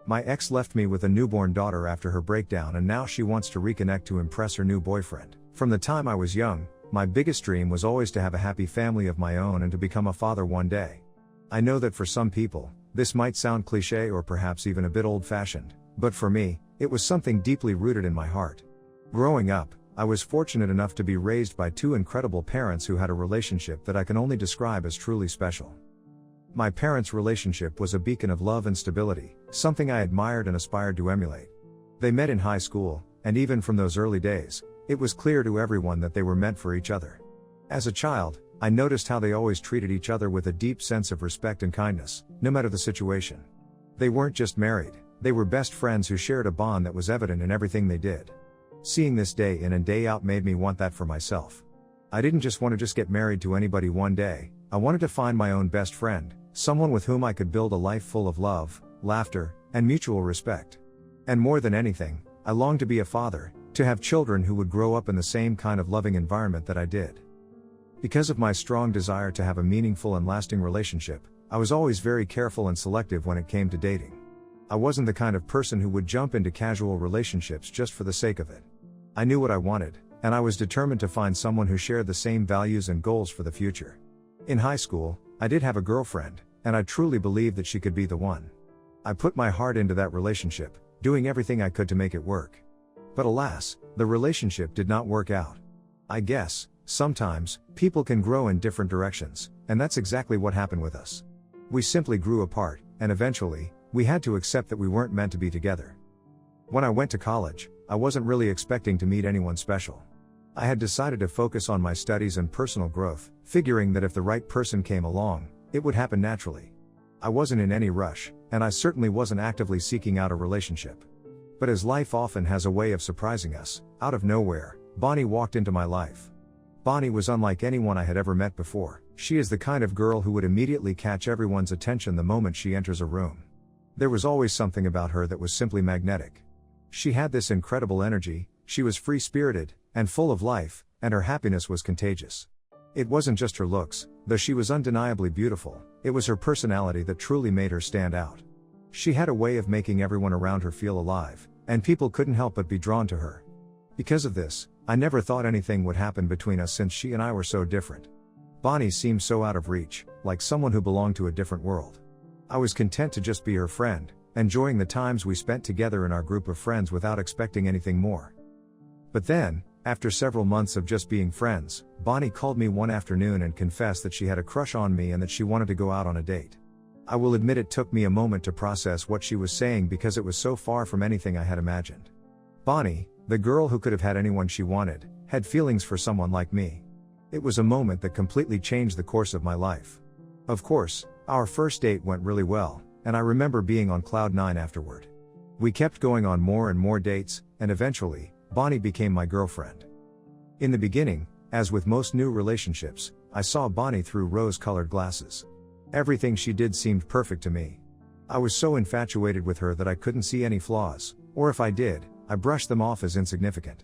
My ex left me with a newborn daughter after her breakdown, and now she wants to reconnect to impress her new boyfriend. From the time I was young, my biggest dream was always to have a happy family of my own and to become a father one day. I know that for some people, this might sound cliché or perhaps even a bit old-fashioned, but for me, it was something deeply rooted in my heart. Growing up, I was fortunate enough to be raised by two incredible parents who had a relationship that I can only describe as truly special. My parents' relationship was a beacon of love and stability, something I admired and aspired to emulate. They met in high school, and even from those early days, it was clear to everyone that they were meant for each other. As a child, I noticed how they always treated each other with a deep sense of respect and kindness, no matter the situation. They weren't just married, they were best friends who shared a bond that was evident in everything they did. Seeing this day in and day out made me want that for myself. I didn't just want to get married to anybody one day, I wanted to find my own best friend, someone with whom I could build a life full of love, laughter, and mutual respect. And more than anything, I longed to be a father, to have children who would grow up in the same kind of loving environment that I did. Because of my strong desire to have a meaningful and lasting relationship, I was always very careful and selective when it came to dating. I wasn't the kind of person who would jump into casual relationships just for the sake of it. I knew what I wanted, and I was determined to find someone who shared the same values and goals for the future. In high school, I did have a girlfriend, and I truly believed that she could be the one. I put my heart into that relationship, doing everything I could to make it work. But alas, the relationship did not work out. I guess, sometimes, people can grow in different directions, and that's exactly what happened with us. We simply grew apart, and eventually, we had to accept that we weren't meant to be together. When I went to college, I wasn't really expecting to meet anyone special. I had decided to focus on my studies and personal growth, figuring that if the right person came along, it would happen naturally. I wasn't in any rush, and I certainly wasn't actively seeking out a relationship. But as life often has a way of surprising us, out of nowhere, Bonnie walked into my life. Bonnie was unlike anyone I had ever met before. She is the kind of girl who would immediately catch everyone's attention the moment she enters a room. There was always something about her that was simply magnetic. She had this incredible energy, she was free-spirited, and full of life, and her happiness was contagious. It wasn't just her looks, though she was undeniably beautiful, it was her personality that truly made her stand out. She had a way of making everyone around her feel alive, and people couldn't help but be drawn to her. Because of this, I never thought anything would happen between us since she and I were so different. Bonnie seemed so out of reach, like someone who belonged to a different world. I was content to just be her friend, enjoying the times we spent together in our group of friends without expecting anything more. But then, after several months of just being friends, Bonnie called me one afternoon and confessed that she had a crush on me and that she wanted to go out on a date. I will admit it took me a moment to process what she was saying because it was so far from anything I had imagined. Bonnie, the girl who could have had anyone she wanted, had feelings for someone like me. It was a moment that completely changed the course of my life. Of course, our first date went really well, and I remember being on cloud nine afterward. We kept going on more and more dates, and eventually, Bonnie became my girlfriend. In the beginning, as with most new relationships, I saw Bonnie through rose-colored glasses. Everything she did seemed perfect to me. I was so infatuated with her that I couldn't see any flaws, or if I did, I brushed them off as insignificant.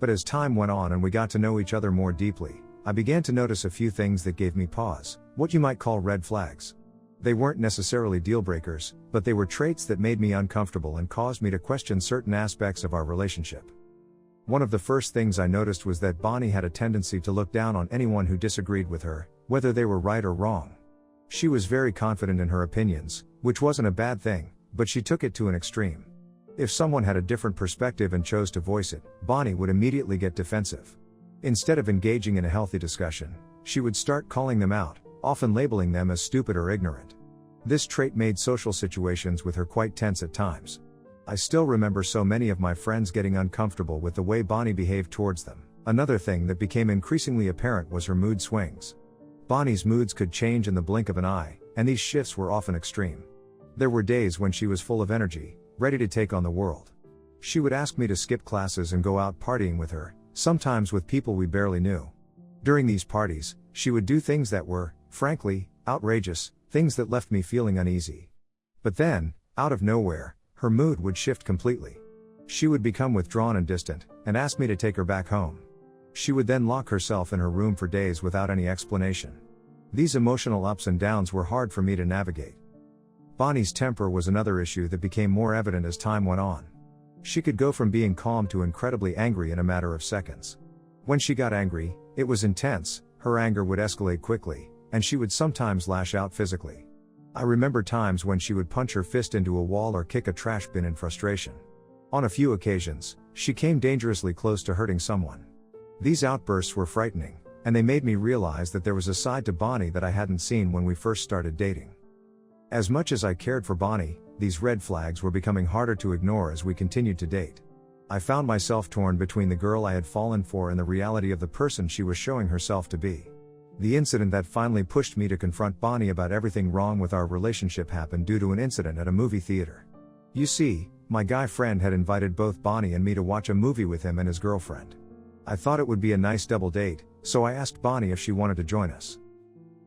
But as time went on and we got to know each other more deeply, I began to notice a few things that gave me pause, what you might call red flags. They weren't necessarily deal breakers, but they were traits that made me uncomfortable and caused me to question certain aspects of our relationship. One of the first things I noticed was that Bonnie had a tendency to look down on anyone who disagreed with her, whether they were right or wrong. She was very confident in her opinions, which wasn't a bad thing, but she took it to an extreme. If someone had a different perspective and chose to voice it, Bonnie would immediately get defensive. Instead of engaging in a healthy discussion, she would start calling them out, often labeling them as stupid or ignorant. This trait made social situations with her quite tense at times. I still remember so many of my friends getting uncomfortable with the way Bonnie behaved towards them. Another thing that became increasingly apparent was her mood swings. Bonnie's moods could change in the blink of an eye, and these shifts were often extreme. There were days when she was full of energy, ready to take on the world. She would ask me to skip classes and go out partying with her, sometimes with people we barely knew. During these parties, she would do things that were, frankly, outrageous, things that left me feeling uneasy. But then, out of nowhere, her mood would shift completely. She would become withdrawn and distant, and ask me to take her back home. She would then lock herself in her room for days without any explanation. These emotional ups and downs were hard for me to navigate. Bonnie's temper was another issue that became more evident as time went on. She could go from being calm to incredibly angry in a matter of seconds. When she got angry, it was intense, her anger would escalate quickly, and she would sometimes lash out physically. I remember times when she would punch her fist into a wall or kick a trash bin in frustration. On a few occasions, she came dangerously close to hurting someone. These outbursts were frightening, and they made me realize that there was a side to Bonnie that I hadn't seen when we first started dating. As much as I cared for Bonnie, these red flags were becoming harder to ignore as we continued to date. I found myself torn between the girl I had fallen for and the reality of the person she was showing herself to be. The incident that finally pushed me to confront Bonnie about everything wrong with our relationship happened due to an incident at a movie theater. You see, my guy friend had invited both Bonnie and me to watch a movie with him and his girlfriend. I thought it would be a nice double date, so I asked Bonnie if she wanted to join us.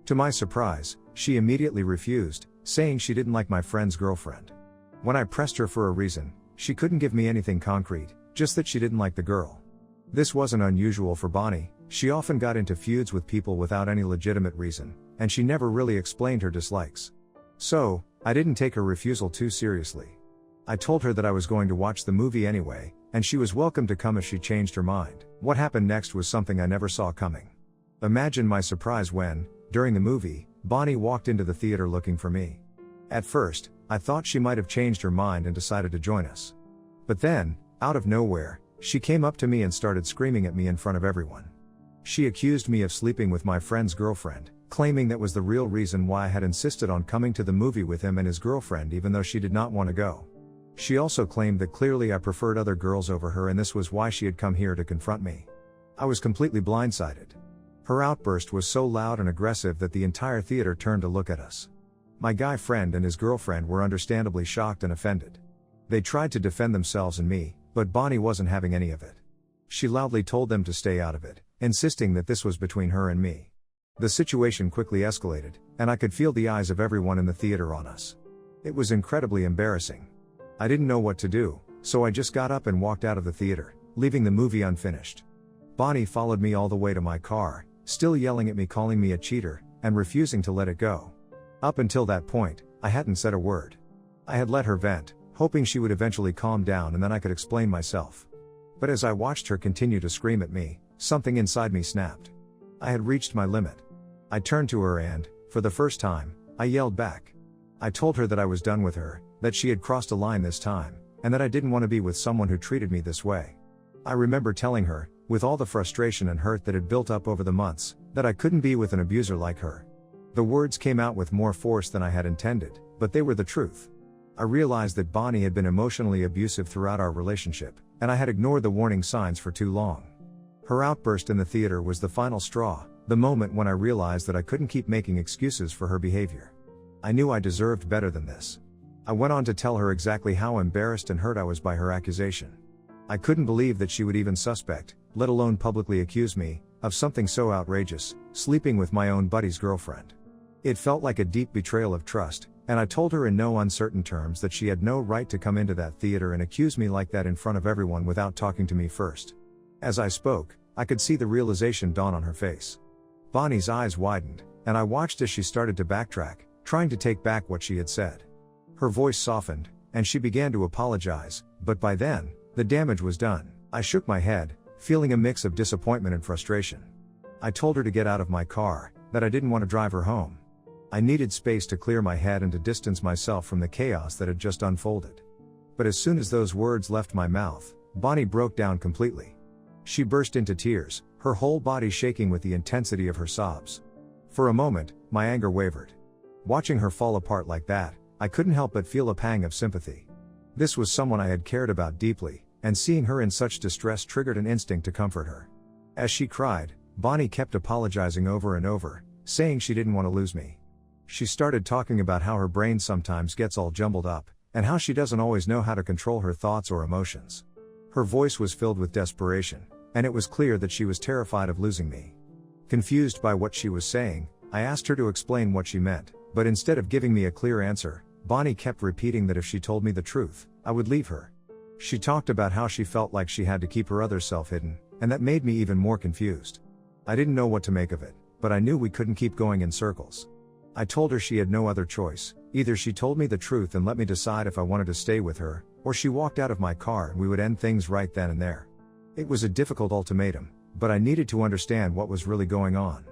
To my surprise, she immediately refused, saying she didn't like my friend's girlfriend. When I pressed her for a reason, she couldn't give me anything concrete, just that she didn't like the girl. This wasn't unusual for Bonnie. She often got into feuds with people without any legitimate reason, and she never really explained her dislikes. So, I didn't take her refusal too seriously. I told her that I was going to watch the movie anyway, and she was welcome to come if she changed her mind. What happened next was something I never saw coming. Imagine my surprise when, during the movie, Bonnie walked into the theater looking for me. At first, I thought she might have changed her mind and decided to join us. But then, out of nowhere, she came up to me and started screaming at me in front of everyone. She accused me of sleeping with my friend's girlfriend, claiming that was the real reason why I had insisted on coming to the movie with him and his girlfriend even though she did not want to go. She also claimed that clearly I preferred other girls over her and this was why she had come here to confront me. I was completely blindsided. Her outburst was so loud and aggressive that the entire theater turned to look at us. My guy friend and his girlfriend were understandably shocked and offended. They tried to defend themselves and me, but Bonnie wasn't having any of it. She loudly told them to stay out of it, insisting that this was between her and me. The situation quickly escalated, and I could feel the eyes of everyone in the theater on us. It was incredibly embarrassing. I didn't know what to do, so I just got up and walked out of the theater, leaving the movie unfinished. Bonnie followed me all the way to my car, still yelling at me, calling me a cheater, and refusing to let it go. Up until that point, I hadn't said a word. I had let her vent, hoping she would eventually calm down and then I could explain myself. But as I watched her continue to scream at me, something inside me snapped. I had reached my limit. I turned to her and, for the first time, I yelled back. I told her that I was done with her, that she had crossed a line this time, and that I didn't want to be with someone who treated me this way. I remember telling her, with all the frustration and hurt that had built up over the months, that I couldn't be with an abuser like her. The words came out with more force than I had intended, but they were the truth. I realized that Bonnie had been emotionally abusive throughout our relationship, and I had ignored the warning signs for too long. Her outburst in the theater was the final straw, the moment when I realized that I couldn't keep making excuses for her behavior. I knew I deserved better than this. I went on to tell her exactly how embarrassed and hurt I was by her accusation. I couldn't believe that she would even suspect, let alone publicly accuse me, of something so outrageous, sleeping with my own buddy's girlfriend. It felt like a deep betrayal of trust, and I told her in no uncertain terms that she had no right to come into that theater and accuse me like that in front of everyone without talking to me first. As I spoke, I could see the realization dawn on her face. Bonnie's eyes widened, and I watched as she started to backtrack, trying to take back what she had said. Her voice softened, and she began to apologize, but by then, the damage was done. I shook my head, feeling a mix of disappointment and frustration. I told her to get out of my car, that I didn't want to drive her home. I needed space to clear my head and to distance myself from the chaos that had just unfolded. But as soon as those words left my mouth, Bonnie broke down completely. She burst into tears, her whole body shaking with the intensity of her sobs. For a moment, my anger wavered. Watching her fall apart like that, I couldn't help but feel a pang of sympathy. This was someone I had cared about deeply, and seeing her in such distress triggered an instinct to comfort her. As she cried, Bonnie kept apologizing over and over, saying she didn't want to lose me. She started talking about how her brain sometimes gets all jumbled up, and how she doesn't always know how to control her thoughts or emotions. Her voice was filled with desperation, and it was clear that she was terrified of losing me. Confused by what she was saying, I asked her to explain what she meant, but instead of giving me a clear answer, Bonnie kept repeating that if she told me the truth, I would leave her. She talked about how she felt like she had to keep her other self hidden, and that made me even more confused. I didn't know what to make of it, but I knew we couldn't keep going in circles. I told her she had no other choice. Either she told me the truth and let me decide if I wanted to stay with her, or she walked out of my car and we would end things right then and there. It was a difficult ultimatum, but I needed to understand what was really going on.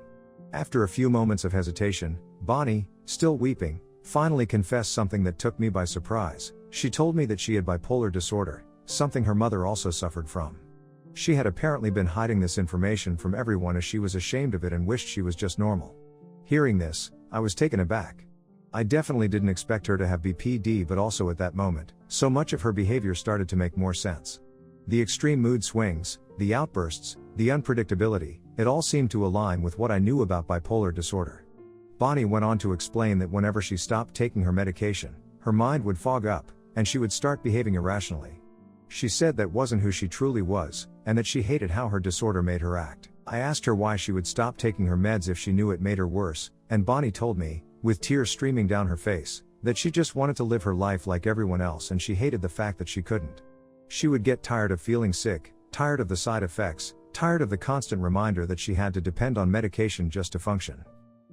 After a few moments of hesitation, Bonnie, still weeping, finally confessed something that took me by surprise. She told me that she had bipolar disorder, something her mother also suffered from. She had apparently been hiding this information from everyone as she was ashamed of it and wished she was just normal. Hearing this, I was taken aback. I definitely didn't expect her to have BPD, but also at that moment, so much of her behavior started to make more sense. The extreme mood swings, the outbursts, the unpredictability, it all seemed to align with what I knew about bipolar disorder. Bonnie went on to explain that whenever she stopped taking her medication, her mind would fog up, and she would start behaving irrationally. She said that wasn't who she truly was, and that she hated how her disorder made her act. I asked her why she would stop taking her meds if she knew it made her worse, and Bonnie told me, with tears streaming down her face, that she just wanted to live her life like everyone else and she hated the fact that she couldn't. She would get tired of feeling sick, tired of the side effects, tired of the constant reminder that she had to depend on medication just to function.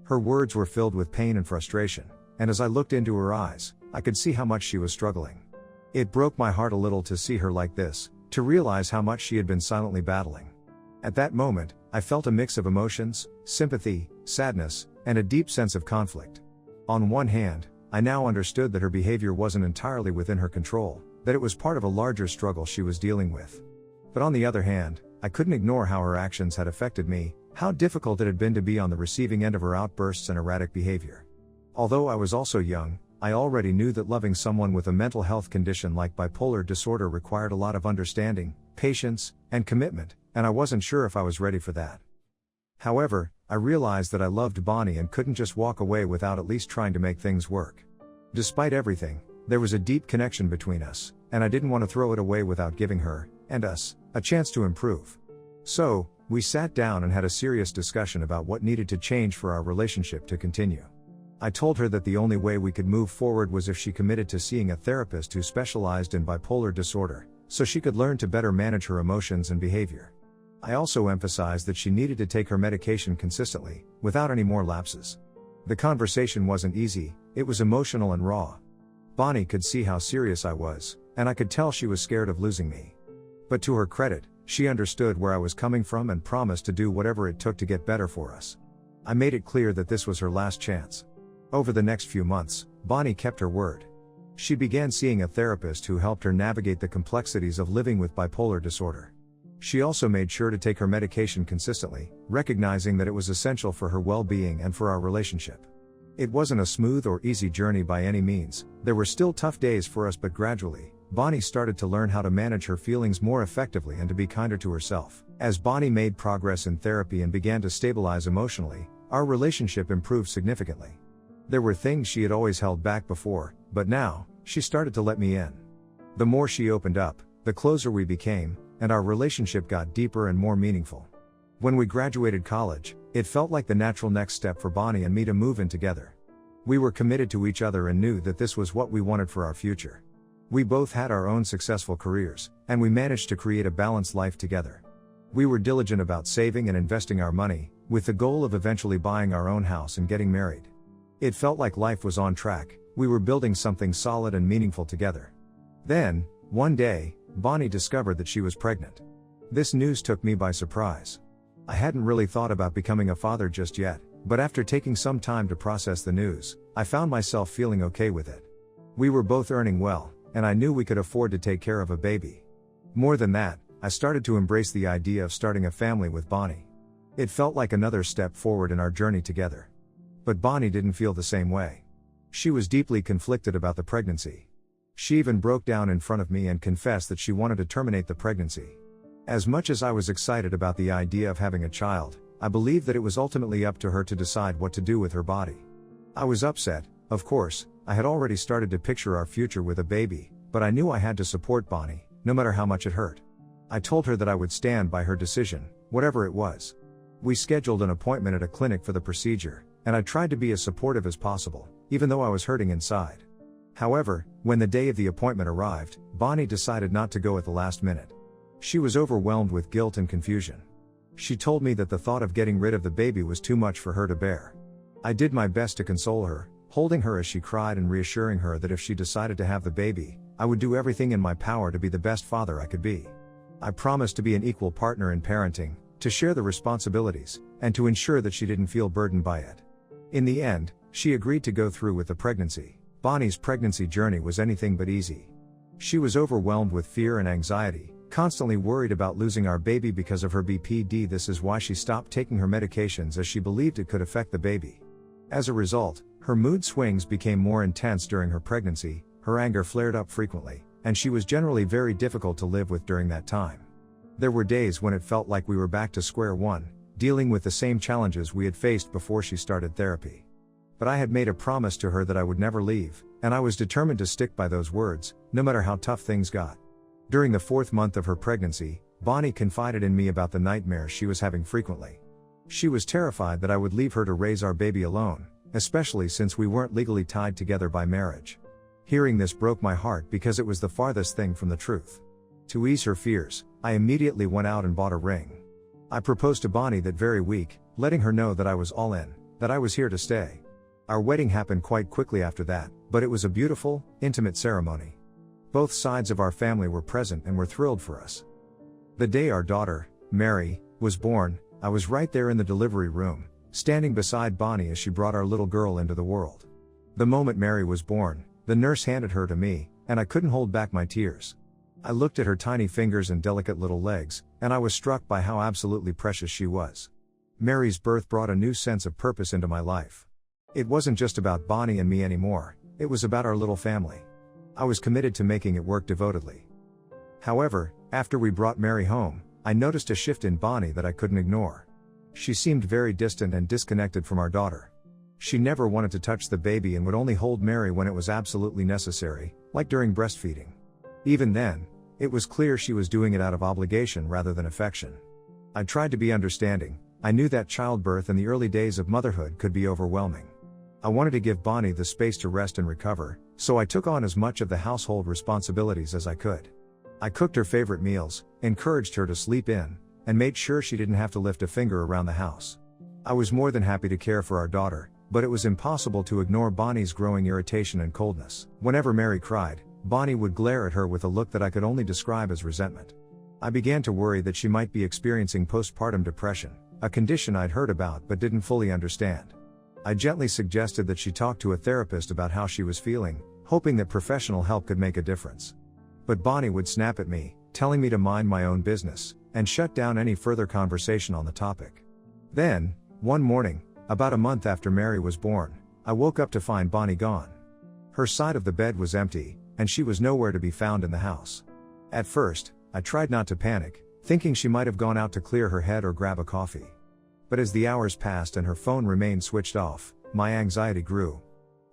Her words were filled with pain and frustration, and as I looked into her eyes, I could see how much she was struggling. It broke my heart a little to see her like this, to realize how much she had been silently battling. At that moment, I felt a mix of emotions, sympathy, sadness, and a deep sense of conflict. On one hand, I now understood that her behavior wasn't entirely within her control, that it was part of a larger struggle she was dealing with. But on the other hand, I couldn't ignore how her actions had affected me, how difficult it had been to be on the receiving end of her outbursts and erratic behavior. Although I was also young, I already knew that loving someone with a mental health condition like bipolar disorder required a lot of understanding, patience, and commitment, and I wasn't sure if I was ready for that. However, I realized that I loved Bonnie and couldn't just walk away without at least trying to make things work. Despite everything, there was a deep connection between us, and I didn't want to throw it away without giving her, and us, a chance to improve. So, we sat down and had a serious discussion about what needed to change for our relationship to continue. I told her that the only way we could move forward was if she committed to seeing a therapist who specialized in bipolar disorder, so she could learn to better manage her emotions and behavior. I also emphasized that she needed to take her medication consistently, without any more lapses. The conversation wasn't easy, it was emotional and raw. Bonnie could see how serious I was, and I could tell she was scared of losing me. But to her credit, she understood where I was coming from and promised to do whatever it took to get better for us. I made it clear that this was her last chance. Over the next few months, Bonnie kept her word. She began seeing a therapist who helped her navigate the complexities of living with bipolar disorder. She also made sure to take her medication consistently, recognizing that it was essential for her well-being and for our relationship. It wasn't a smooth or easy journey by any means, there were still tough days for us, but gradually, Bonnie started to learn how to manage her feelings more effectively and to be kinder to herself. As Bonnie made progress in therapy and began to stabilize emotionally, our relationship improved significantly. There were things she had always held back before, but now, she started to let me in. The more she opened up, the closer we became, and our relationship got deeper and more meaningful. When we graduated college, it felt like the natural next step for Bonnie and me to move in together. We were committed to each other and knew that this was what we wanted for our future. We both had our own successful careers, and we managed to create a balanced life together. We were diligent about saving and investing our money, with the goal of eventually buying our own house and getting married. It felt like life was on track, we were building something solid and meaningful together. Then, one day, Bonnie discovered that she was pregnant. This news took me by surprise. I hadn't really thought about becoming a father just yet, but after taking some time to process the news, I found myself feeling okay with it. We were both earning well, and I knew we could afford to take care of a baby. More than that, I started to embrace the idea of starting a family with Bonnie. It felt like another step forward in our journey together. But Bonnie didn't feel the same way. She was deeply conflicted about the pregnancy. She even broke down in front of me and confessed that she wanted to terminate the pregnancy. As much as I was excited about the idea of having a child, I believed that it was ultimately up to her to decide what to do with her body. I was upset, of course. I had already started to picture our future with a baby, but I knew I had to support Bonnie, no matter how much it hurt. I told her that I would stand by her decision, whatever it was. We scheduled an appointment at a clinic for the procedure, and I tried to be as supportive as possible, even though I was hurting inside. However, when the day of the appointment arrived, Bonnie decided not to go at the last minute. She was overwhelmed with guilt and confusion. She told me that the thought of getting rid of the baby was too much for her to bear. I did my best to console her, holding her as she cried and reassuring her that if she decided to have the baby, I would do everything in my power to be the best father I could be. I promised to be an equal partner in parenting, to share the responsibilities, and to ensure that she didn't feel burdened by it. In the end, she agreed to go through with the pregnancy. Bonnie's pregnancy journey was anything but easy. She was overwhelmed with fear and anxiety, constantly worried about losing our baby because of her BPD. This is why she stopped taking her medications, as she believed it could affect the baby. As a result, her mood swings became more intense during her pregnancy, her anger flared up frequently, and she was generally very difficult to live with during that time. There were days when it felt like we were back to square one, dealing with the same challenges we had faced before she started therapy. But I had made a promise to her that I would never leave, and I was determined to stick by those words, no matter how tough things got. During the 4th month of her pregnancy, Bonnie confided in me about the nightmares she was having frequently. She was terrified that I would leave her to raise our baby alone, especially since we weren't legally tied together by marriage. Hearing this broke my heart because it was the farthest thing from the truth. To ease her fears, I immediately went out and bought a ring. I proposed to Bonnie that very week, letting her know that I was all in, that I was here to stay. Our wedding happened quite quickly after that, but it was a beautiful, intimate ceremony. Both sides of our family were present and were thrilled for us. The day our daughter, Mary, was born, I was right there in the delivery room, standing beside Bonnie as she brought our little girl into the world. The moment Mary was born, the nurse handed her to me, and I couldn't hold back my tears. I looked at her tiny fingers and delicate little legs, and I was struck by how absolutely precious she was. Mary's birth brought a new sense of purpose into my life. It wasn't just about Bonnie and me anymore, it was about our little family. I was committed to making it work devotedly. However, after we brought Mary home, I noticed a shift in Bonnie that I couldn't ignore. She seemed very distant and disconnected from our daughter. She never wanted to touch the baby and would only hold Mary when it was absolutely necessary, like during breastfeeding. Even then, it was clear she was doing it out of obligation rather than affection. I tried to be understanding. I knew that childbirth and the early days of motherhood could be overwhelming. I wanted to give Bonnie the space to rest and recover, so I took on as much of the household responsibilities as I could. I cooked her favorite meals, encouraged her to sleep in, and made sure she didn't have to lift a finger around the house. I was more than happy to care for our daughter, but it was impossible to ignore Bonnie's growing irritation and coldness. Whenever Mary cried, Bonnie would glare at her with a look that I could only describe as resentment. I began to worry that she might be experiencing postpartum depression, a condition I'd heard about but didn't fully understand. I gently suggested that she talk to a therapist about how she was feeling, hoping that professional help could make a difference. But Bonnie would snap at me, telling me to mind my own business, and shut down any further conversation on the topic. Then, one morning, about a month after Mary was born, I woke up to find Bonnie gone. Her side of the bed was empty, and she was nowhere to be found in the house. At first, I tried not to panic, thinking she might have gone out to clear her head or grab a coffee. But as the hours passed and her phone remained switched off, my anxiety grew.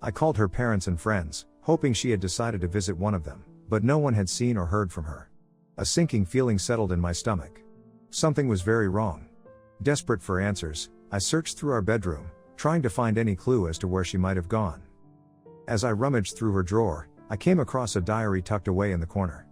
I called her parents and friends, hoping she had decided to visit one of them, but no one had seen or heard from her. A sinking feeling settled in my stomach. Something was very wrong. Desperate for answers, I searched through our bedroom, trying to find any clue as to where she might have gone. As I rummaged through her drawer, I came across a diary tucked away in the corner.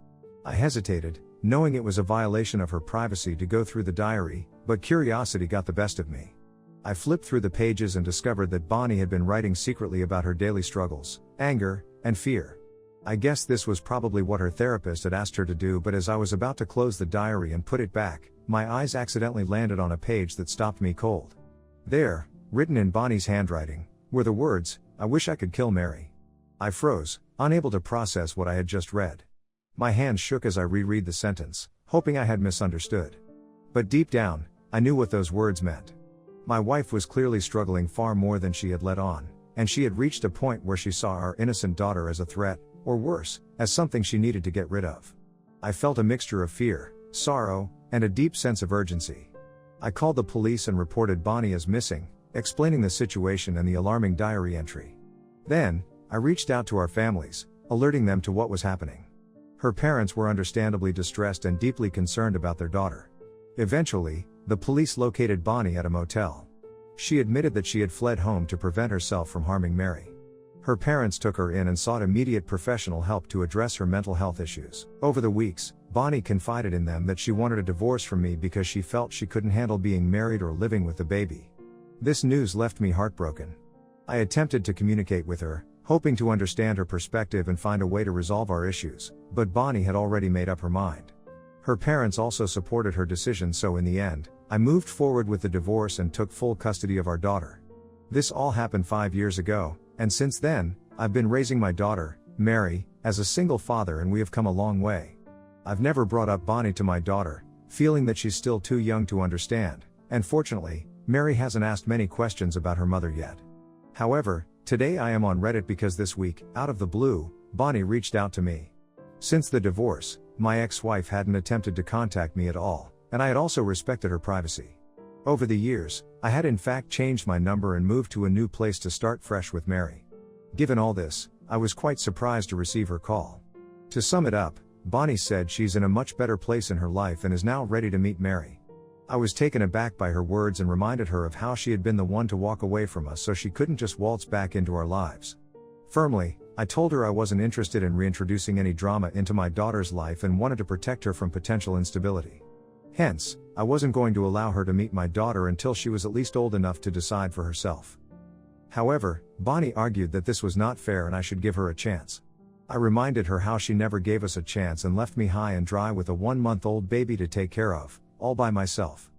I hesitated, knowing it was a violation of her privacy to go through the diary, but curiosity got the best of me. I flipped through the pages and discovered that Bonnie had been writing secretly about her daily struggles, anger, and fear. I guessed this was probably what her therapist had asked her to do, but as I was about to close the diary and put it back, my eyes accidentally landed on a page that stopped me cold. There, written in Bonnie's handwriting, were the words, "I wish I could kill Mary." I froze, unable to process what I had just read. My hands shook as I reread the sentence, hoping I had misunderstood. But deep down, I knew what those words meant. My wife was clearly struggling far more than she had let on, and she had reached a point where she saw our innocent daughter as a threat, or worse, as something she needed to get rid of. I felt a mixture of fear, sorrow, and a deep sense of urgency. I called the police and reported Bonnie as missing, explaining the situation and the alarming diary entry. Then, I reached out to our families, alerting them to what was happening. Her parents were understandably distressed and deeply concerned about their daughter. Eventually, the police located Bonnie at a motel. She admitted that she had fled home to prevent herself from harming Mary. Her parents took her in and sought immediate professional help to address her mental health issues. Over the weeks, Bonnie confided in them that she wanted a divorce from me because she felt she couldn't handle being married or living with the baby. This news left me heartbroken. I attempted to communicate with her, hoping to understand her perspective and find a way to resolve our issues, but Bonnie had already made up her mind. Her parents also supported her decision, so in the end, I moved forward with the divorce and took full custody of our daughter. This all happened 5 years ago, and since then, I've been raising my daughter, Mary, as a single father, and we have come a long way. I've never brought up Bonnie to my daughter, feeling that she's still too young to understand, and fortunately, Mary hasn't asked many questions about her mother yet. However, today I am on Reddit because this week, out of the blue, Bonnie reached out to me. Since the divorce, my ex-wife hadn't attempted to contact me at all, and I had also respected her privacy. Over the years, I had in fact changed my number and moved to a new place to start fresh with Mary. Given all this, I was quite surprised to receive her call. To sum it up, Bonnie said she's in a much better place in her life and is now ready to meet Mary. I was taken aback by her words and reminded her of how she had been the one to walk away from us, so she couldn't just waltz back into our lives. Firmly, I told her I wasn't interested in reintroducing any drama into my daughter's life and wanted to protect her from potential instability. Hence, I wasn't going to allow her to meet my daughter until she was at least old enough to decide for herself. However, Bonnie argued that this was not fair and I should give her a chance. I reminded her how she never gave us a chance and left me high and dry with a 1-month-old baby to take care of, all by myself.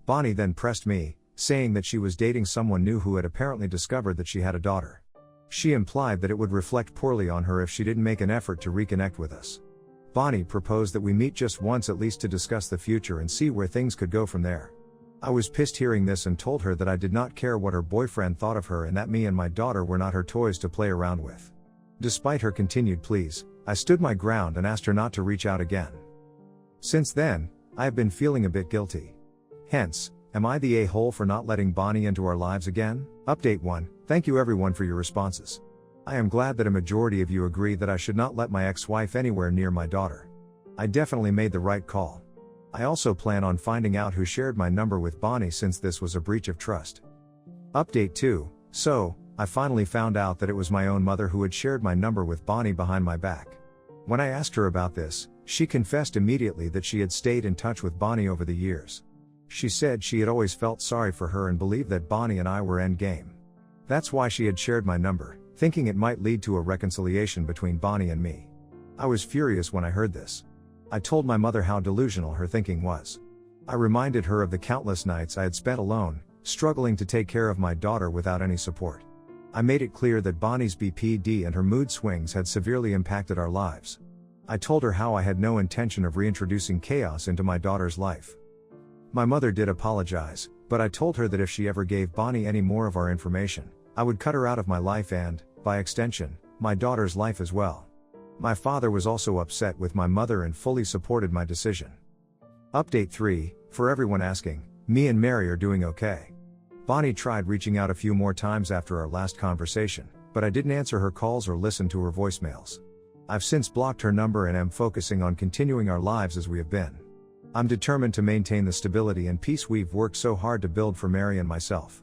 Bonnie then pressed me, saying that she was dating someone new who had apparently discovered that she had a daughter. She implied that it would reflect poorly on her if she didn't make an effort to reconnect with us. Bonnie proposed that we meet just once at least to discuss the future and see where things could go from there. I was pissed hearing this and told her that I did not care what her boyfriend thought of her and that me and my daughter were not her toys to play around with. Despite her continued pleas, I stood my ground and asked her not to reach out again. Since then, I have been feeling a bit guilty. Hence, am I the a-hole for not letting Bonnie into our lives again? Update 1. Thank you everyone for your responses. I am glad that a majority of you agree that I should not let my ex-wife anywhere near my daughter. I definitely made the right call. I also plan on finding out who shared my number with Bonnie, since this was a breach of trust. Update 2. So, I finally found out that it was my own mother who had shared my number with Bonnie behind my back. When I asked her about this, she confessed immediately that she had stayed in touch with Bonnie over the years. She said she had always felt sorry for her and believed that Bonnie and I were endgame. That's why she had shared my number, thinking it might lead to a reconciliation between Bonnie and me. I was furious when I heard this. I told my mother how delusional her thinking was. I reminded her of the countless nights I had spent alone, struggling to take care of my daughter without any support. I made it clear that Bonnie's BPD and her mood swings had severely impacted our lives. I told her how I had no intention of reintroducing chaos into my daughter's life. My mother did apologize, but I told her that if she ever gave Bonnie any more of our information, I would cut her out of my life and, by extension, my daughter's life as well. My father was also upset with my mother and fully supported my decision. Update 3, for everyone asking, me and Mary are doing okay. Bonnie tried reaching out a few more times after our last conversation, but I didn't answer her calls or listen to her voicemails. I've since blocked her number and am focusing on continuing our lives as we have been. I'm determined to maintain the stability and peace we've worked so hard to build for Mary and myself.